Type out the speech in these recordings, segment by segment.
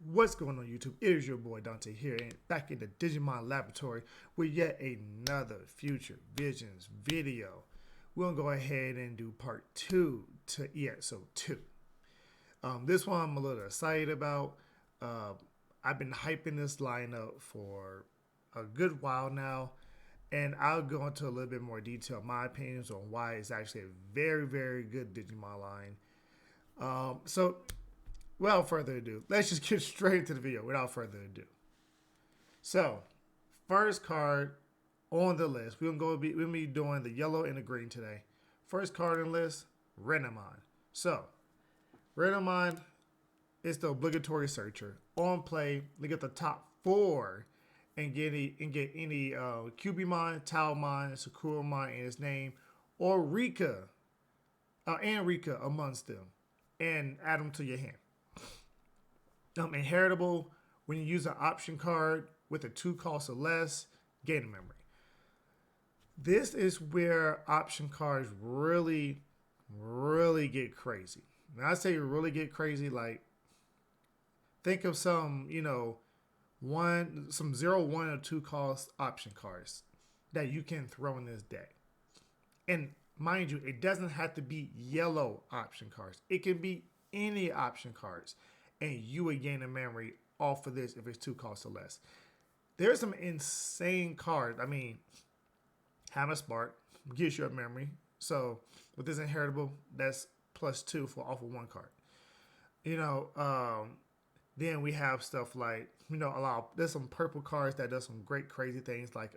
What's going on YouTube? It is your boy Dante here and back in the Digimon laboratory with yet another Future Visions video. We'll go ahead and do part 2 to EX02. This one I'm a little excited about. I've been hyping this lineup for a good while now, and I'll go into a little bit more detail, my opinions on why it's actually a very, very good Digimon line. So without further ado, let's just get straight into the video without further ado. So, first card on the list, we're gonna be doing the yellow and the green today. First card on the list, Rapidmine. So, Rapidmine is the obligatory searcher. On play, look at the top 4 and get any Cubimon, Taomon, Sakuramon in his name, or Rika, and Rika amongst them, and add them to your hand. Inheritable, when you use an option card with a 2 cost or less, gain a memory. This is where option cards really get crazy. When I say really get crazy, like think of some, some 0, 1, or 2 cost option cards that you can throw in this deck. And mind you, it doesn't have to be yellow option cards. It can be any option cards. And you would gain a memory off of this if it's 2 costs or less. There's some insane cards. I mean, Hammer Spark gives you a memory. So with this inheritable, that's +2 for off of 1 card. Then we have stuff like, there's some purple cards that does some great crazy things like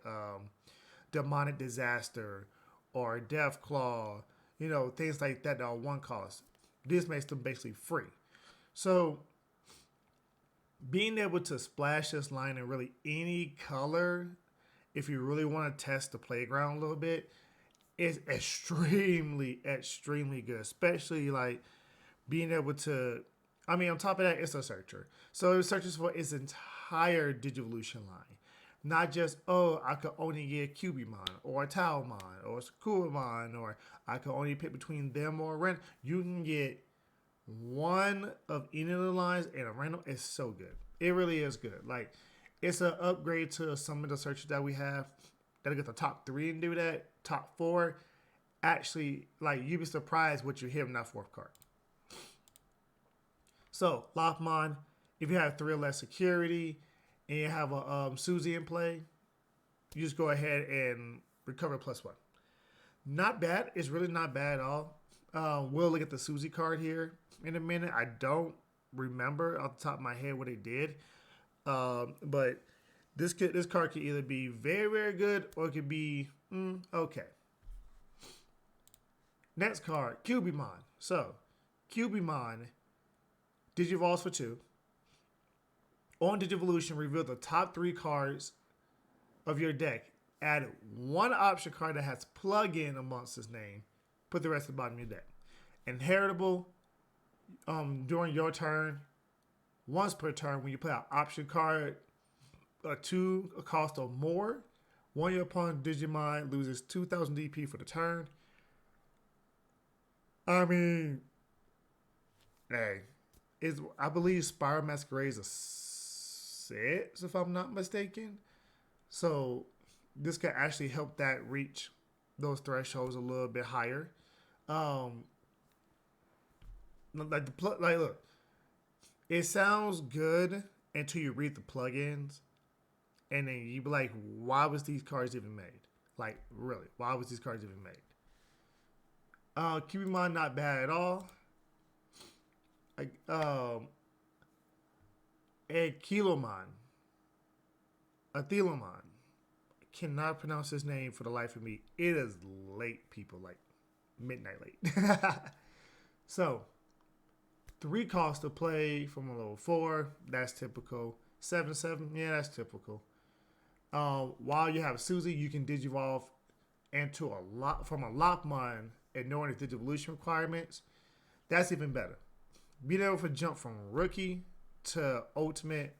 Demonic Disaster or Death Claw, things like that are 1 cost. This makes them basically free. So being able to splash this line in really any color, if you really want to test the playground a little bit, is extremely good. Especially like being able to, on top of that, it's a searcher. So it searches for its entire Digivolution line. Not just, I could only get Cubimon or Taomon or Sakuramon, or I could only pick between them or Ren. You can get one of any of the lines and a random. Is so good. It really is good. Like, it's an upgrade to some of the searches that we have that'll get the top 3 and do that. Top 4, actually, like, you'd be surprised what you hear in that 4th card. So Lockmon, if you have 3 or less security and you have a Susie in play, you just go ahead and recover +1. Not bad. It's really not bad at all. We'll look at the Susie card here in a minute. I don't remember off the top of my head what it did, but this card could either be very, very good or it could be okay. Next card, Cubimon. So Cubimon Digivolves for 2. On Digivolution, reveal the top 3 cards of your deck. Add 1 option card that has plug-in amongst its name. Put the rest at the bottom of your deck. Inheritable, during your turn, once per turn, when you play an option card, a 2 cost or more, one of your opponent's Digimon loses 2,000 DP for the turn. I believe Spiral Masquerade is a 6, if I'm not mistaken. So this could actually help that reach those thresholds a little bit higher. Look, it sounds good until you read the plugins, and then you be like, why was these cards even made? Like, really, why was these cards even made? Cubimon, not bad at all. Athelomon. Cannot pronounce his name for the life of me. It is late, people, like midnight late. So 3 costs to play from a level 4. That's typical. 7/7. Yeah, that's typical. While you have Susie, you can Digivolve into from a Lockmon and knowing the Digivolution requirements. That's even better. Being able to jump from rookie to ultimate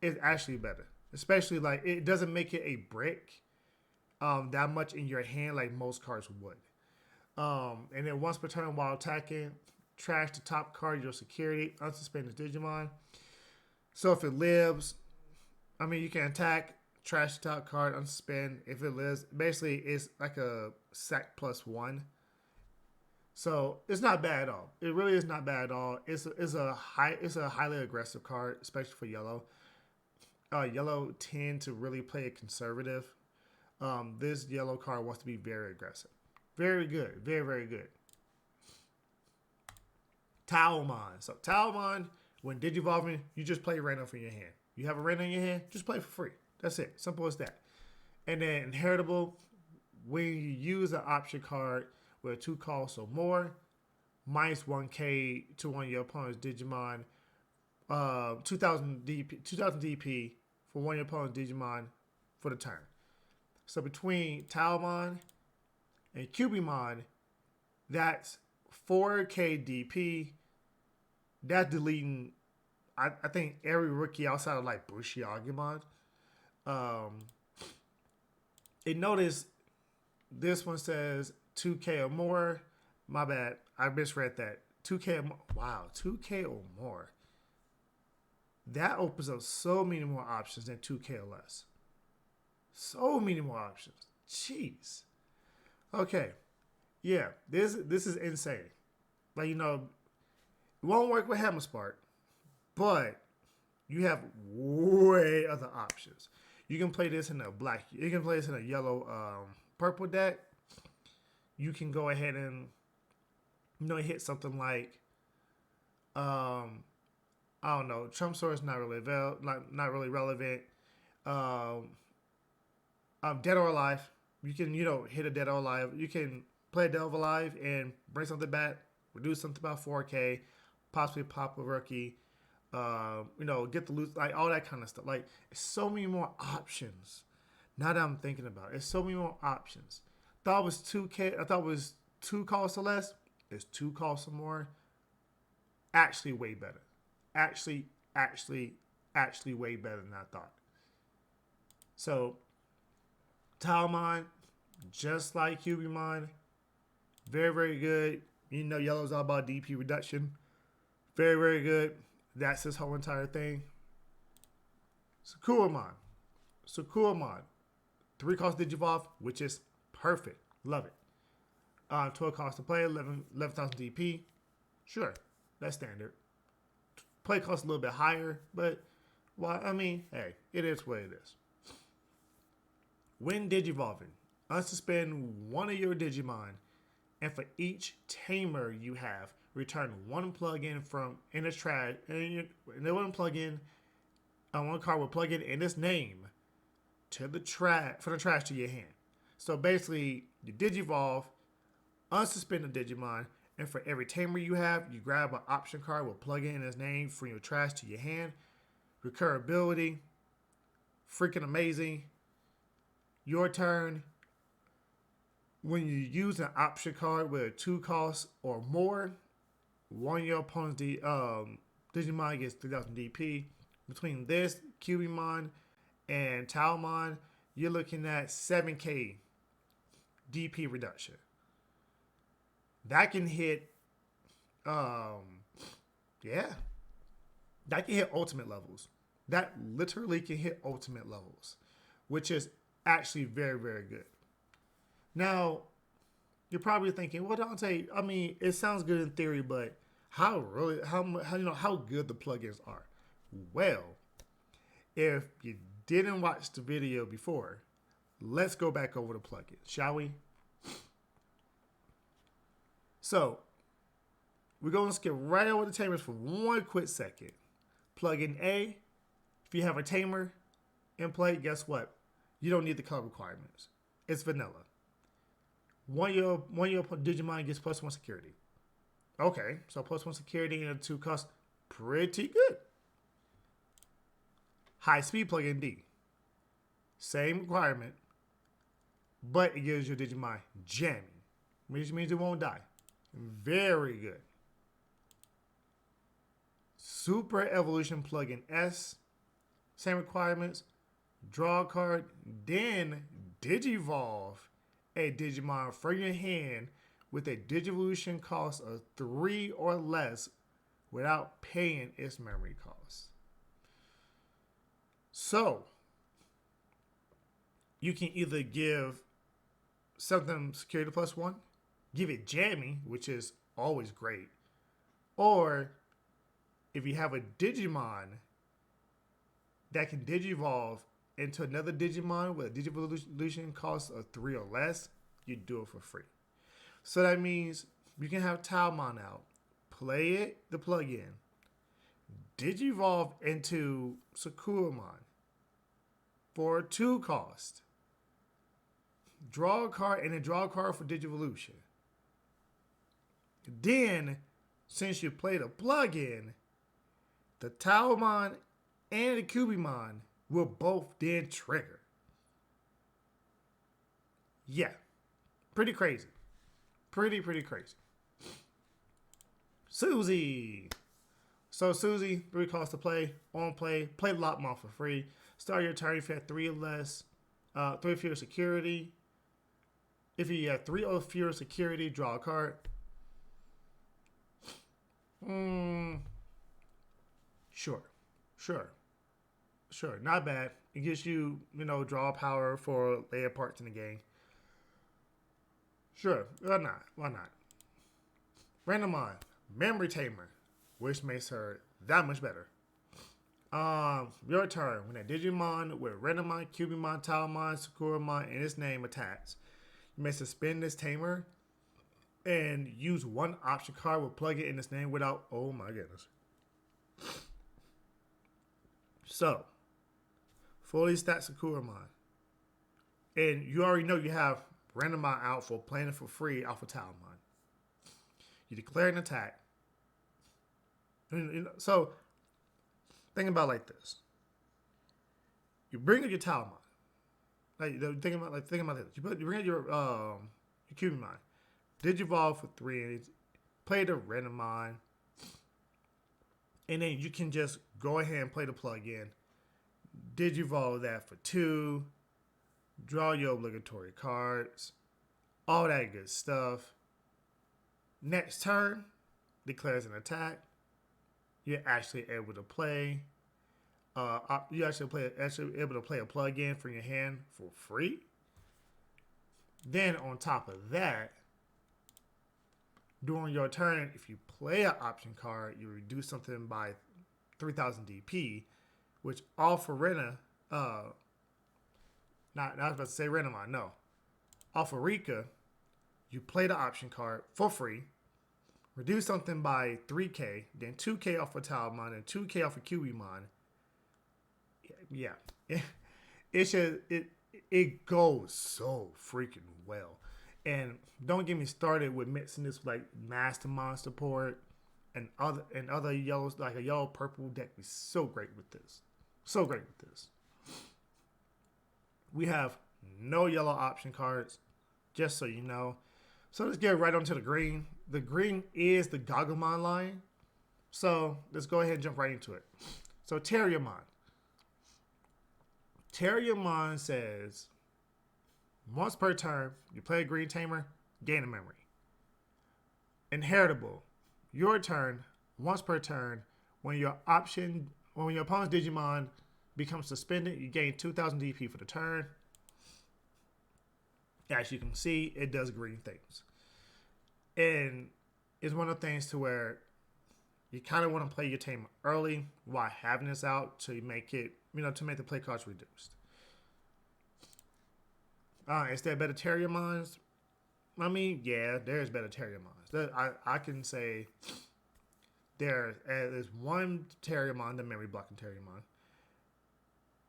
is actually better. Especially, like, it doesn't make it a brick that much in your hand like most cards would. And then once per turn while attacking, trash the top card of your security, unsuspend the Digimon. So if it lives, you can attack, trash the top card, unsuspend. If it lives, basically it's like a sack +1. So it's not bad at all. It really is not bad at all. It's a highly aggressive card, especially for yellow. Yellow tend to really play it conservative. This yellow card wants to be very aggressive. Very good. Very, very good. Talmon. So Talmon, when Digivolving, you just play random from your hand. You have a random in your hand, just play for free. That's it. Simple as that. And then Inheritable, when you use an option card with 2 costs or more, -1K to one of your opponent's Digimon, 2000 DP for one of your opponent's Digimon for the turn. So between Talmon and Cubimon, that's 4K DP. That's deleting, I think, every rookie outside of like Bushiagumon. And notice this one says 2K or more. My bad. I misread that. 2K or more. Wow, 2K or more. That opens up so many more options than 2K or less. So many more options. Jeez. Okay. Yeah, this is insane. Like, it won't work with Hammer Spark, but you have way other options. You can play this in a black. You can play this in a yellow, purple deck. You can go ahead and hit something like I don't know. Trump Sword is not really not really relevant. Dead or Alive. You can hit a Dead or Alive. You can play a Dead or Alive and bring something back. Reduce something about 4K. Possibly pop a rookie. Get the loot, like all that kind of stuff. Like, it's so many more options. Now that I'm thinking about it, it's so many more options. Thought it was 2K. I thought it was 2 costs or less. It's 2 costs or more. Actually, way better. Actually way better than I thought. So, Talmon, just like Cubimon, very, very good. Yellow's all about DP reduction. Very, very good. That's his whole entire thing. Sakuramon. 3 cost Digivolve, which is perfect. Love it. 12 cost to play, 11,000 DP. Sure, that's standard. Play costs a little bit higher, but, hey, it is what it is. When Digivolving, unsuspend one of your Digimon, and for each tamer you have, return 1 plugin from in its trash, and the 1 plugin on 1 card will plug in its name to the trash for the trash to your hand. So basically, you Digivolve, unsuspend the Digimon, and for every tamer you have, you grab an option card with plug in its name from your trash to your hand. Recurability, freaking amazing. Your turn. When you use an option card with a 2 cost or more, one of your opponent's Digimon gets 3,000 DP. Between this, Cubimon, and Talmon, you're looking at 7K DP reduction. That can hit, that can hit ultimate levels. That literally can hit ultimate levels, which is actually very, very good. Now, you're probably thinking, well, Dante, it sounds good in theory, but how good the plugins are? Well, if you didn't watch the video before, let's go back over the plugins, shall we? So, we're going to skip right over the tamers for 1 quick second. Plugin A, if you have a tamer in play, guess what? You don't need the color requirements. It's vanilla. One of your Digimon gets +1 security. Okay, so +1 security and a 2 cost, pretty good. High speed plugin D. Same requirement, but it gives your Digimon jamming, which means it won't die. Very good. Super Evolution plugin S. Same requirements. Draw a card, then Digivolve a Digimon from your hand with a Digivolution cost of 3 or less without paying its memory cost. So, you can either give something security +1, give it jamming, which is always great, or if you have a Digimon that can Digivolve into another Digimon with a Digivolution cost of 3 or less, you do it for free. So that means you can have Talmon out, play it, the plugin, Digivolve into Sakuramon for 2 cost, draw a card, and then draw a card for Digivolution. Then, since you play the plugin, the Talmon and the Cubimon will both then trigger. Yeah, pretty crazy. Pretty crazy. Susie. So Susie, 3 costs to play, play Lockmon for free. Start your turn if you have 3 or less, 3 or fewer security. If you have 3 or fewer security, draw a card. Sure. Not bad. It gives you, draw power for later parts in the game. Sure, why not? Randomon, Memory Tamer, which makes her that much better. Your turn. When a Digimon with Randomon, Cubimon, Talmon, Sakuramon, and its name attached, you may suspend this Tamer and use 1 option card with plug it in its name without. Oh my goodness. So, fully stacked Sakuramon. And you already know you have Randomon out for playing it for free off of Talmon. You declare an attack. So, think about it like this. You bring up your Talmon. Think about this. You bring up your Cubimon. Digivolve for 3. Play the Randomon. And then you can just go ahead and play the plug-in. Digivolve that for 2. Draw your obligatory cards. All that good stuff. Next turn, declares an attack. You're actually able to play. You're actually able to play a plug-in from your hand for free. Then on top of that, during your turn, if you play an option card, you reduce something by 3,000 DP, which all for Rena, I was about to say Renamon, no. Off of Rika, you play the option card for free, reduce something by 3K, then 2K off of Talmon, and 2K off of Cubimon. Yeah. It goes so freaking well. And don't get me started with mixing this with like Mastermon support and other yellows, like a yellow purple deck is so great with this. We have no yellow option cards, just so you know. So let's get right onto the green. The green is the Gogglemon line. So let's go ahead and jump right into it. So Terriermon. Terriermon says, once per turn, you play a green tamer, gain a memory. Inheritable. Your turn, once per turn, when your opponent's Digimon becomes suspended, you gain 2,000 DP for the turn. As you can see, it does green things. And it's one of the things to where you kind of want to play your tamer early while having this out to make it, to make the play cost reduced. Is there better Terriermons? I mean, yeah, there's better Terriermons. I can say there's one Terriermon, the memory blocking Terriermon.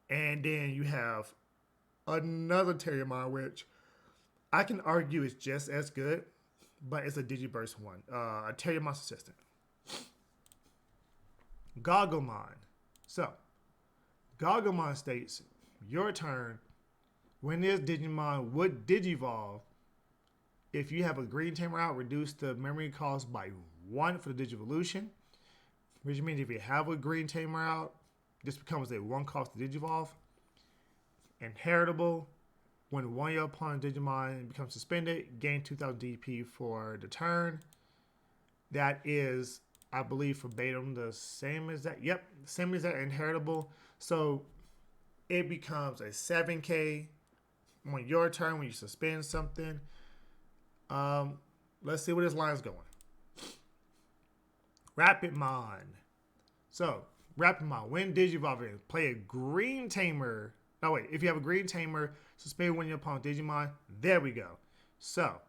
And then you have another Terriermon, which I can argue is just as good, but it's a Digiburst one. A Terriermon's assistant. Gogglemon. So, Gogglemon states, your turn, when this Digimon would Digivolve, if you have a green tamer out, reduce the memory cost by 1 for the Digivolution, which means if you have a green tamer out, this becomes a 1 cost to Digivolve. Inheritable. When one of your opponent's Digimon becomes suspended, gain 2000 DP for the turn. That is, I believe, verbatim the same as that. Yep, same as that inheritable. So it becomes a 7K on your turn when you suspend something. Let's see where this line's going. Rapidmine. So, Rapidmine, when Digivolving, play a green tamer. Oh, wait. If you have a green tamer, suspend when your opponent's Digimon. There we go. So,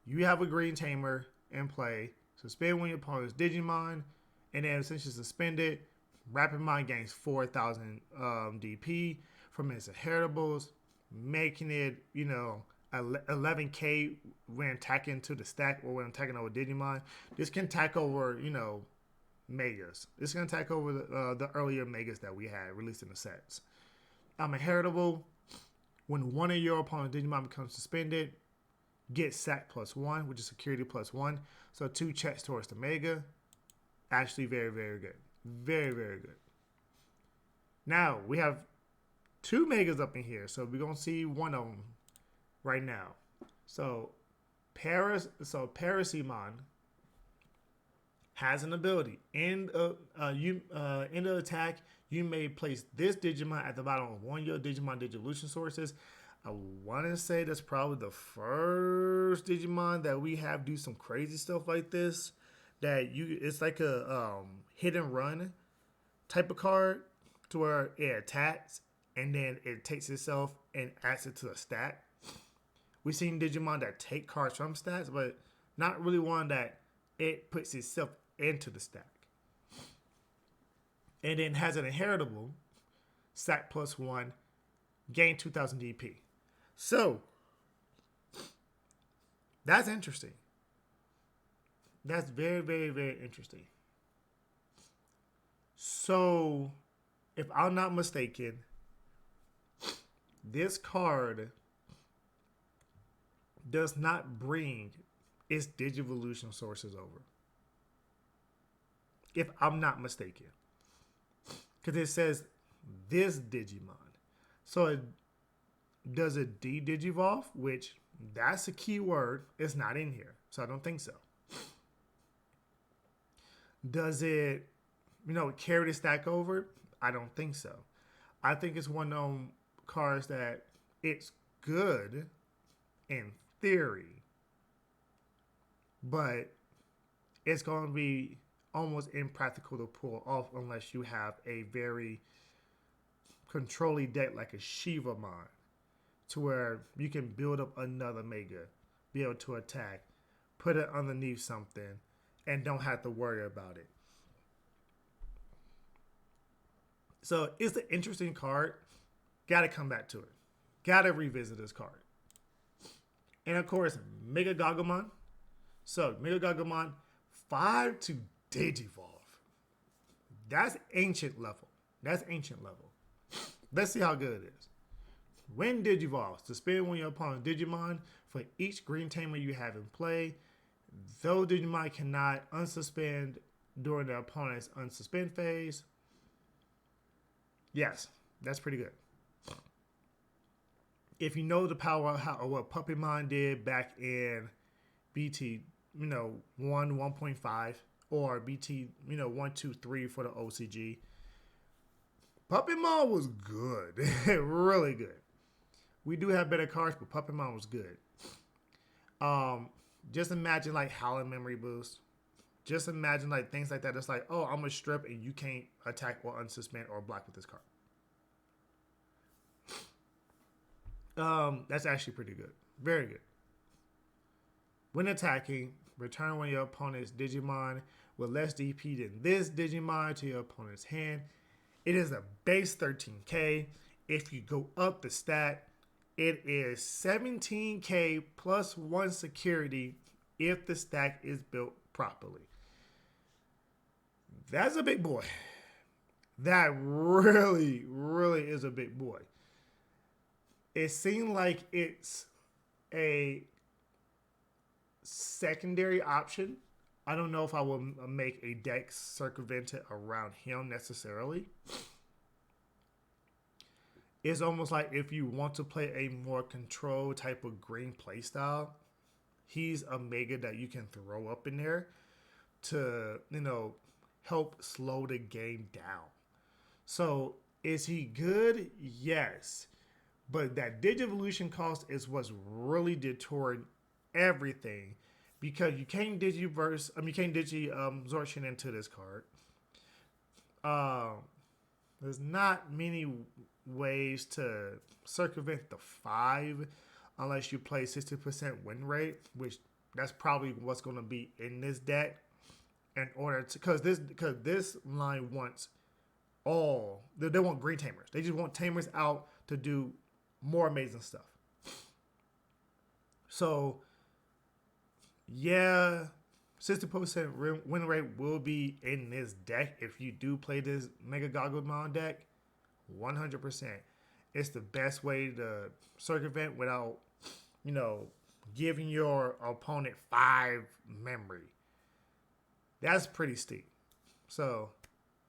you have a green tamer in play. Suspend when your opponent's Digimon. And then, since you're suspended, Rapidmine gains 4,000 DP from its inheritables, making it, 11K when attacking to the stack or when attacking over Digimon. This can attack over, Megas. This can attack over the earlier Megas that we had released in the sets. Inheritable. When one of your opponent's Digimon becomes suspended, get sack +1, which is security +1. So 2 checks towards the Mega. Actually very, very good. Very, very good. Now, we have 2 Megas up in here. So we're going to see one of them right now. So Parasimon has an ability. In the attack, you may place this Digimon at the bottom of one of your Digimon Digivolution sources. I want to say that's probably the first Digimon that we have do some crazy stuff like this. It's like a hit and run type of card to where it attacks and then it takes itself and adds it to the stack. We've seen Digimon that take cards from stacks, but not really one that it puts itself into the stack. And then has an inheritable, sack +1, gain 2000 DP. So, that's interesting. That's very, very, very interesting. So, if I'm not mistaken, this card does not bring its Digivolution sources over. If I'm not mistaken. Because it says this Digimon. So does it de-Digivolve? Which, that's a key word. It's not in here. So I don't think so. Does it, carry the stack over? I don't think so. I think it's one of those cards that it's good in theory, but it's going to be almost impractical to pull off unless you have a very controlling deck like a Shivamon, to where you can build up another Mega, be able to attack, put it underneath something, and don't have to worry about it. So it's an interesting card. Gotta come back to it. Gotta revisit this card. And of course, Mega Gagumon. So Mega Gagumon, 5 to Digivolve. That's ancient level. Let's see how good it is. When Digivolve, suspend when your opponent's Digimon for each green tamer you have in play. Though Digimon cannot unsuspend during the opponent's unsuspend phase. Yes, that's pretty good. If you know the power of what Puppymon did back in BT, 1.5 or BT, 1, 2, 3 for the OCG, Puppymon was good. Really good. We do have better cards, but Puppymon was good. Just imagine like Howling Memory Boost. Just imagine like things like that. It's like, oh, I'm a strip and you can't attack or unsuspend or block with this card. That's actually pretty good. Very good. When attacking, return one of your opponent's Digimon with less DP than this Digimon to your opponent's hand. It is a base 13K. If you go up the stat, it is 17K plus 1 security if the stack is built properly. That's a big boy. That really, really is a big boy. It seemed like it's a secondary option. I don't know if I will make a deck circumvented around him necessarily. It's almost like if you want to play a more controlled type of green playstyle, he's a mega that you can throw up in there to, help slow the game down. So is he good? Yes. But that Digivolution cost is what's really detouring everything, because you can't Digiverse, you can't Absorption into this card. There's not many ways to circumvent the 5 unless you play 60% win rate, which that's probably what's going to be in this deck in order to, because this line wants they want green tamers. They just want tamers out to do more amazing stuff. So yeah, 60% win rate will be in this deck if you do play this Mega Gogglebon deck. 100%. It's the best way to circumvent without, giving your opponent 5 memory. That's pretty steep. So,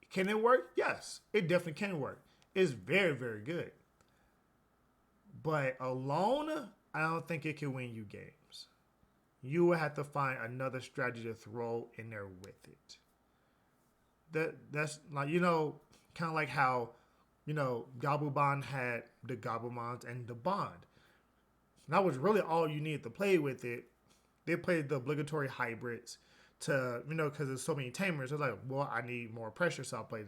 can it work? Yes, it definitely can work. It's very, very good. But alone, I don't think it can win you games. You will have to find another strategy to throw in there with it. That's like, kind of like how, Gobblebond had the Gobblebonds and the Bond. That was really all you needed to play with it. They played the obligatory hybrids to, because there's so many tamers. It's like, well, I need more pressure, so I play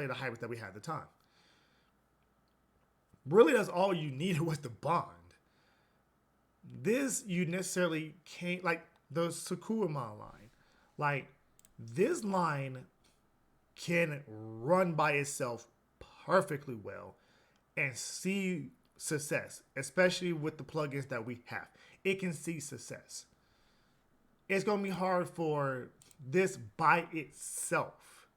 the hybrids that we had at the time. Really, that's all you needed was the Bond. This, you necessarily can't, like the Sakuramon line. Like, this line can run by itself perfectly well and see success, especially with the plugins that we have. It can see success. It's going to be hard for this by itself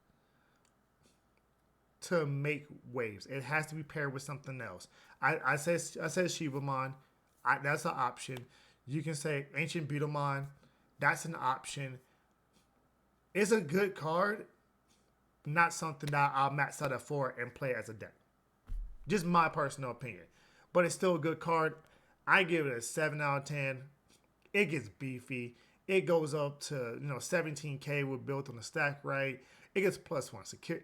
to make waves. It has to be paired with something else. I said Shivamon. That's an option. You can say Ancient Beetlemon. That's an option. It's a good card. Not something that I'll max out at 4 and play as a deck. Just my personal opinion. But it's still a good card. I give it a 7 out of 10. It gets beefy. It goes up to 17k with built on the stack right. It gets +1 secure.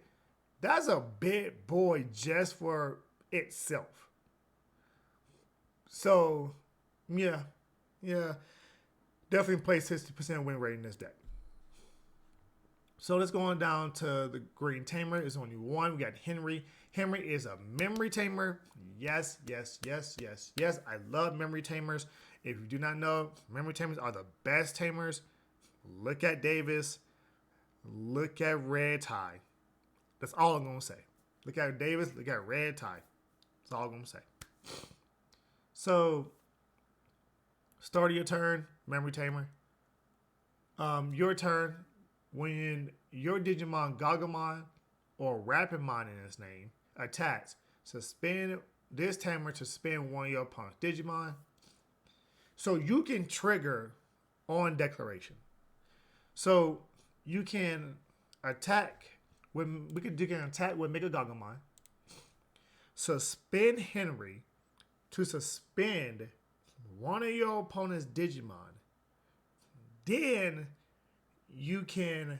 That's a big boy just for itself. So, yeah. Definitely play 60% win rate in this deck. So let's go on down to the green tamer. There's only one. We got Henry. Henry is a memory tamer. Yes. I love memory tamers. If you do not know, memory tamers are the best tamers. Look at Davis. Look at Red Tie. That's all I'm going to say. Look at Davis. Look at Red Tie. That's all I'm going to say. So, start of your turn, memory tamer. Your turn, when your Digimon Gogglebon or Rapidmine in its name attacks, suspend this tamer to spin one of your opponent's Digimon. So you can trigger on declaration. So you can attack with Mega Gogglebon, suspend Henry to suspend one of your opponent's Digimon. Then you can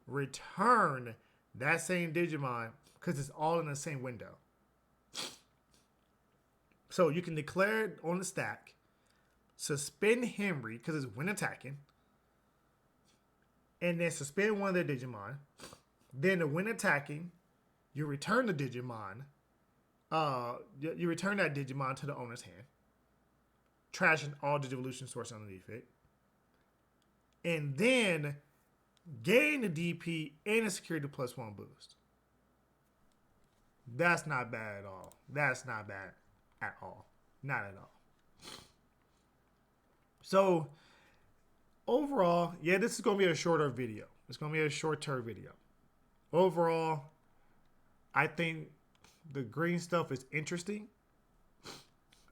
return that same Digimon because it's all in the same window. So you can declare it on the stack, suspend Henry because it's when attacking, and then suspend one of their Digimon. Then when attacking, you return the Digimon. You return that Digimon to the owner's hand, trashing all the evolution source underneath it, and then gain the DP and a security +1 boost. That's not bad at all. That's not bad at all. Not at all. So, overall, yeah, this is going to be a shorter video. It's going to be a short-term video. Overall, I think the green stuff is interesting.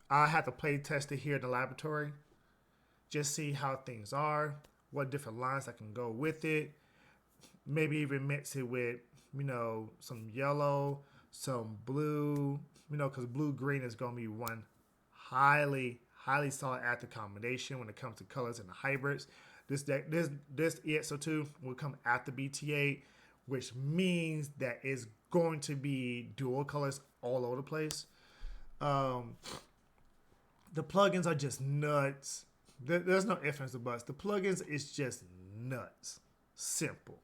I have to play test it here in the laboratory. Just see how things are. What different lines I can go with it. Maybe even mix it with, some yellow some blue, because blue-green is going to be one highly, highly sought after combination when it comes to colors and the hybrids. This EX02 will come after BT8, which means that it's going to be dual colors all over the place. The plugins are just nuts. There's no ifs, ands, or buts. The plugins is just nuts. Simple.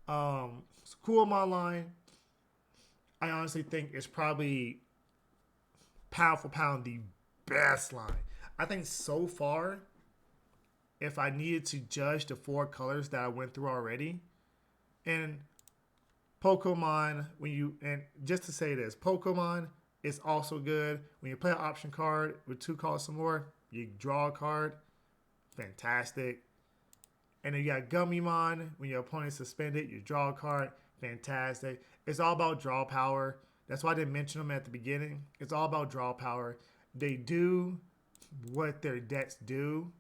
Coolmon line, I honestly think it's probably pound for pound the best line. I think so far, if I needed to judge the 4 colors that I went through already, and Pokemon, and just to say this, Pokemon is also good. When you play an option card with 2 costs or more, you draw a card. Fantastic. And then you got Gummymon. When your opponent is suspended, you draw a card. Fantastic. It's all about draw power. That's why I didn't mention them at the beginning. It's all about draw power. They do what their decks do,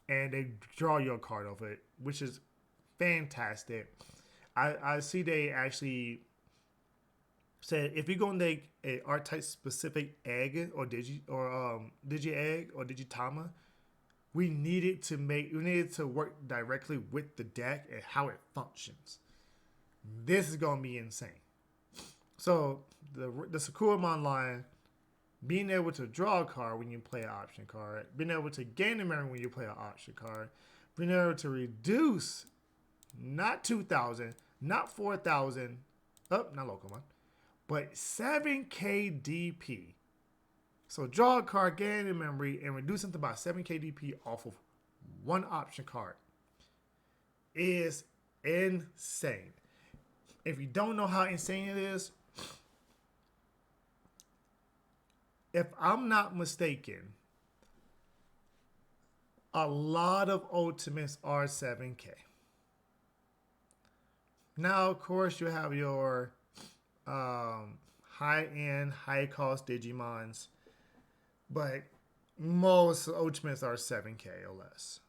and they draw your card off it, which is fantastic. I see they actually said if you're going to make a archetype specific egg or Digi egg or Digitama, we needed to work directly with the deck and how it functions. This is going to be insane. So the Sakuramon line, being able to draw a card when you play an option card, being able to gain the memory when you play an option card, being able to reduce not 2,000, not 4,000, not local one, but 7k DP. So draw a card, gain the memory, and reduce it to about 7k DP off of one option card is insane. If you don't know how insane it is, if I'm not mistaken, a lot of ultimates are 7k. Now, of course, you have your high-end, high-cost Digimons, but most ultimates are 7k or less.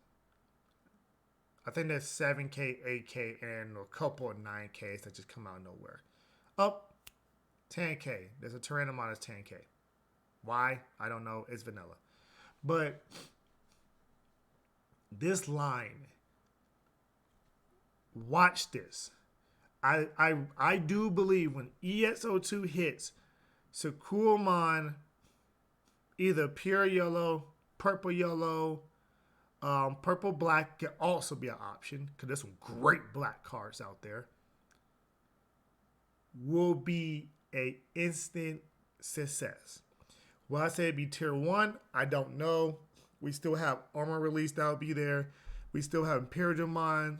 I think there's 7k, 8k, and a couple of 9ks that just come out of nowhere. Up, 10k. There's a Tyrannomon that's 10k. Why? I don't know. It's vanilla. But this line, watch this. I do believe when EX02 hits, Sakuramon, either pure yellow, purple black can also be an option because there's some great black cards out there, will be a instant success. Will I say it'd be tier 1? I don't know. We still have armor release that'll be there. We still have Imperialmon.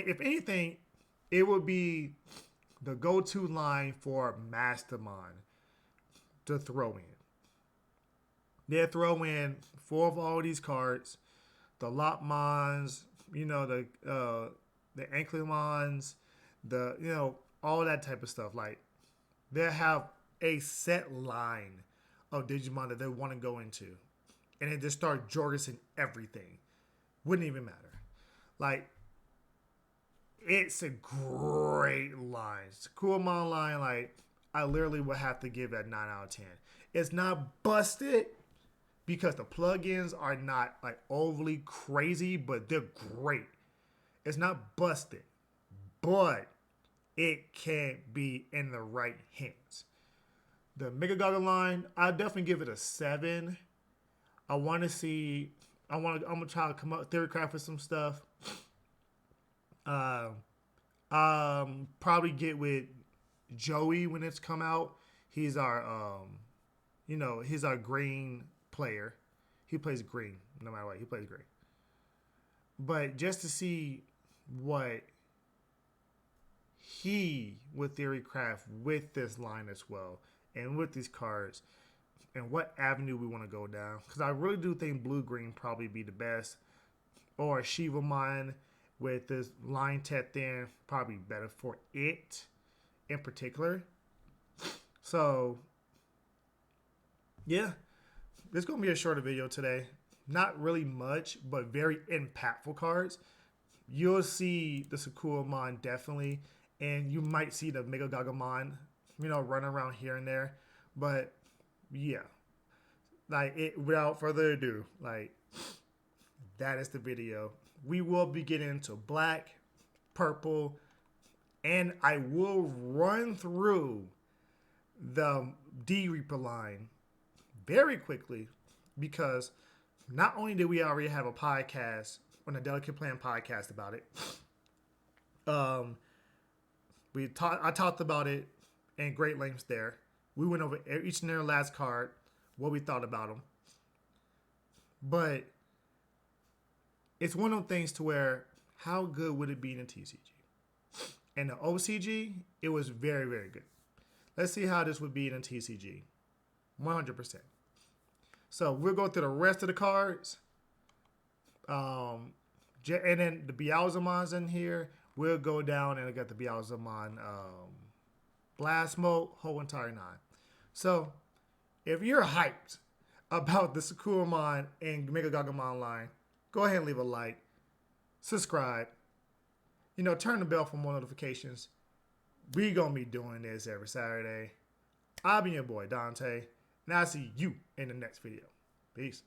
If anything, it would be the go-to line for Mastermon to throw in. They'll throw in 4 of all these cards, the Lopmons, the Anklemons, all that type of stuff. Like, they'll have a set line of Digimon that they want to go into, and then just start Jorgensen everything. Wouldn't even matter. Like, it's a great line. Sakuramon line, like, I literally would have to give that 9 out of 10. It's not busted because the plugins are not like overly crazy, but they're great. It's not busted, but it can't be in the right hands. The Mega Gaga line, I definitely give it a 7. I'm gonna try to come up with theory craft for some stuff. Probably get with Joey when it's come out. He's our he's our green player. He plays green no matter what. He plays green. But just to see what he would theory craft with this line as well, and with these cards, and what avenue we want to go down. Because I really do think blue-green probably be the best. Or Shivamon with this line tech there, probably better for it in particular. So, yeah. This is going to be a shorter video today. Not really much, but very impactful cards. You'll see the Sakuramon definitely, and you might see the Mega Gagamon run around here and there. But yeah, like without further ado, like that is the video. We will be getting into black, purple, and I will run through the D Reaper line very quickly because not only did we already have a podcast on the Delicate Plan podcast about it, I talked about it in great lengths there. We went over each and every last card, what we thought about them. But it's one of those things to where how good would it be in a TCG? And the OCG, it was very, very good. Let's see how this would be in a TCG. 100%. So we'll go through the rest of the cards. And then the Beelzemon's in here. We'll go down and I got the Beelzemon Blast Mode, whole entire nine. So if you're hyped about the Sakuramon and Mega Gagamon line, go ahead and leave a like, subscribe, turn the bell for more notifications. We gonna be doing this every Saturday. I'll be your boy Dante, and I'll see you in the next video. Peace.